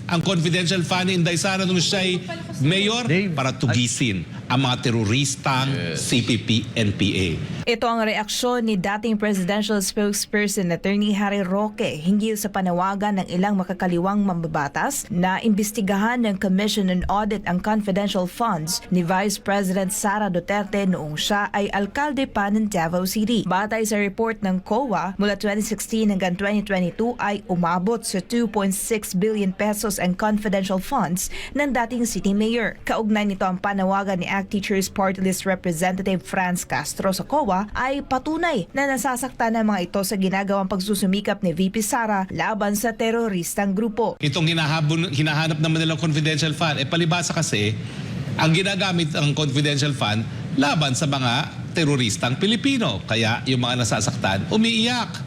ang confidential fund ni Inday Sara nung siya'y mayor para tugisin ang mga teroristang CPP-NPA. Ito ang reaksyon ni dating presidential spokesperson Attorney Harry Roque hinggil sa panawagan ng ilang makakaliwang mambabatas na imbestigahan ng Commission on Audit ang confidential funds ni Vice President Sara Duterte noong siya ay alkalde pa ng Davao City. Batay sa report ng COA, mula 2016 hanggang 2022 ay umabot sa 2.6 billion pesos ang confidential funds ng dating city mayor. Kaugnay nito ang panawagan ni ACT Teachers Party List Representative Franz Castro sa COA ay patunay na nasasaktan ng mga ito sa ginagawang pagsusumikap ni VP Sara laban sa teroristang grupo. Itong hinahanap naman nilang confidential fund, palibasa kasi ang ginagamit ang confidential fund laban sa mga teroristang Pilipino. Kaya yung mga nasasaktan, umiiyak.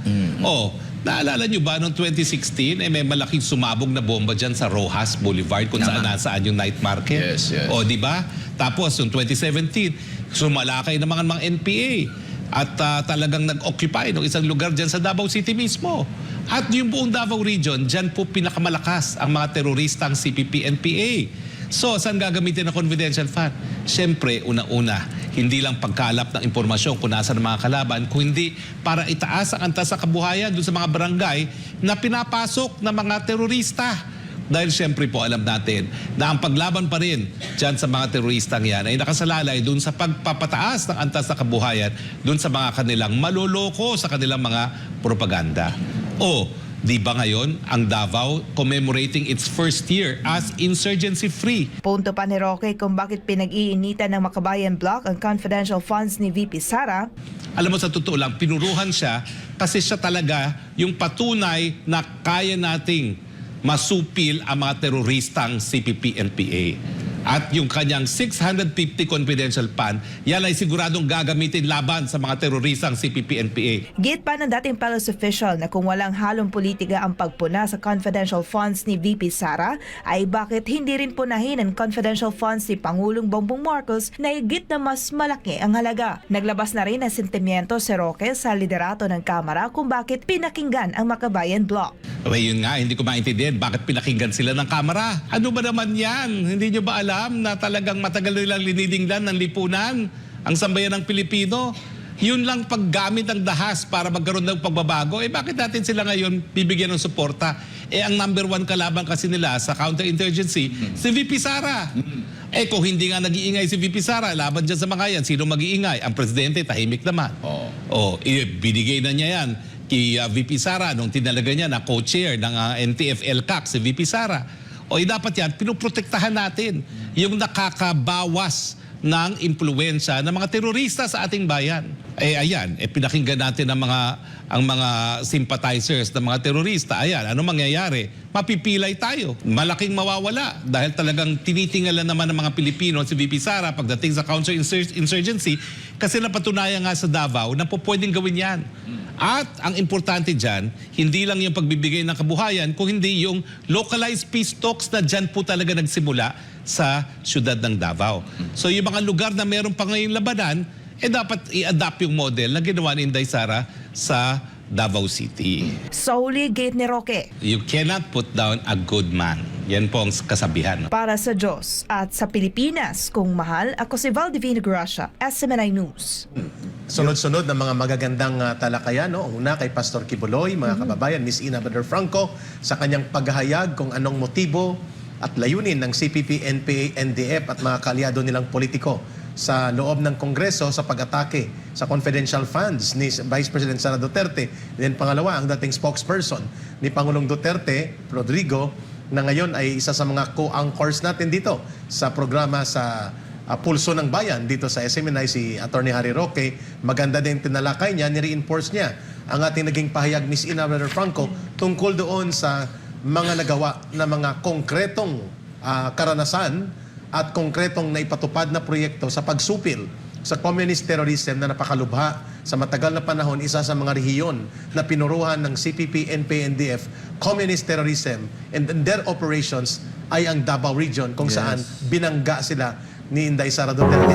Naalala nyo ba noong 2016, may malaking sumabog na bomba dyan sa Rojas Boulevard kung saan nasaan yung night market? Yes. Di ba? Tapos yung 2017, sumalakay ng mga NPA at talagang nag-occupy ng isang lugar dyan sa Davao City mismo. At yung buong Davao region, dyan po pinakamalakas ang mga teroristang CPP-NPA. So, saan gagamitin ang confidential fund? Siyempre, una-una, hindi lang pagkalap ng impormasyon kung nasa ng mga kalaban, kundi para itaas ang antas sa kabuhayan doon sa mga barangay na pinapasok ng mga terorista. Dahil siyempre po alam natin na ang paglaban pa rin dyan sa mga teroristang yan ay nakasalalay doon sa pagpapataas ng antas sa kabuhayan doon sa mga kanilang maloloko sa kanilang mga propaganda. Di ba ngayon ang Davao commemorating its first year as insurgency-free? Punto pa ni Roque kung bakit pinag-iinitan ng Makabayan Bloc ang confidential funds ni VP Sara. Alam mo, sa totoo lang, pinuruhan siya kasi siya talaga yung patunay na kaya nating masupil ang mga teroristang CPP-NPA. At yung kanyang 650 confidential fund, yan ay siguradong gagamitin laban sa mga teroristang CPP-NPA. Git pa ng dating palace official na kung walang halong politika ang pagpuna sa confidential funds ni VP Sara, ay bakit hindi rin punahin ang confidential funds ni Pangulong Bongbong Marcos na higit na mas malaki ang halaga. Naglabas na rin ng sentimiento si Roque sa liderato ng Kamara kung bakit pinakinggan ang Makabayan Bloc. Yun nga, hindi ko maintindihan bakit pinakinggan sila ng Kamara. Ano ba naman yan? Hindi nyo ba alam na talagang matagal nilang linilinglan ng lipunan ang sambayan ng Pilipino? Yun lang paggamit ng dahas para magkaroon ng pagbabago. Bakit natin sila ngayon bibigyan ng suporta? Ang number one kalaban kasi nila sa counterinsurgency, si VP Sara. Kung hindi nga nag-iingay si VP Sara, laban dyan sa mga yan, sino mag-iingay? Ang presidente, tahimik naman. Binigay na niya yan kay VP Sara nung tinalaga niya na co-chair ng NTF-ELCAC, si VP Sara. Dapat yan, pinoprotektahan natin yung nakakabawas ng impluwensya ng mga terorista sa ating bayan. Ayan, pinakinggan natin ang mga sympathizers ng mga terorista. Ayan, ano mangyayari? Mapipilay tayo. Malaking mawawala dahil talagang tinitingalan naman ng mga Pilipino si VP Sara pagdating sa counterinsurgency kasi napatunayan nga sa Davao na po pwedeng gawin yan. At ang importante dyan, hindi lang yung pagbibigay ng kabuhayan, kung hindi yung localized peace talks na dyan po talaga nagsimula sa syudad ng Davao. So yung mga lugar na meron pa ngayong labanan, dapat i-adapt yung model na ginawa ni Inday Sara sa Davao City. Solely gate ni Roque. You cannot put down a good man. Yan po ang kasabihan. Para sa Diyos at sa Pilipinas, kung mahal, ako si Valdivina Gracia, SMNI News. Sunod-sunod na mga magagandang talakayan. Una kay Pastor Kibuloy, mga kababayan, Miss Ina Bader Franco, sa kanyang paghahayag kung anong motibo at layunin ng CPP, NPA, NDF at mga kalyado nilang politiko sa loob ng Kongreso sa pag-atake sa confidential funds ni Vice President Sara Duterte. Then pangalawa, ang dating spokesperson ni Pangulong Duterte, Rodrigo, na ngayon ay isa sa mga co-anchors natin dito sa programa sa Pulso ng Bayan dito sa SMNI, si Attorney Harry Roque. Maganda din tinalakay niya, ni-reinforce niya ang ating naging pahayag, Miss Ina Bader Franco, tungkol doon sa mga nagawa na mga konkretong karanasan at konkretong naipatupad na proyekto sa pagsupil sa communist terrorism na napakalubha sa matagal na panahon, isa sa mga rehiyon na pinuruhan ng CPP, NPA, NDF, communist terrorism, and their operations ay ang Davao region kung saan binangga sila ni Inday Sara Duterte.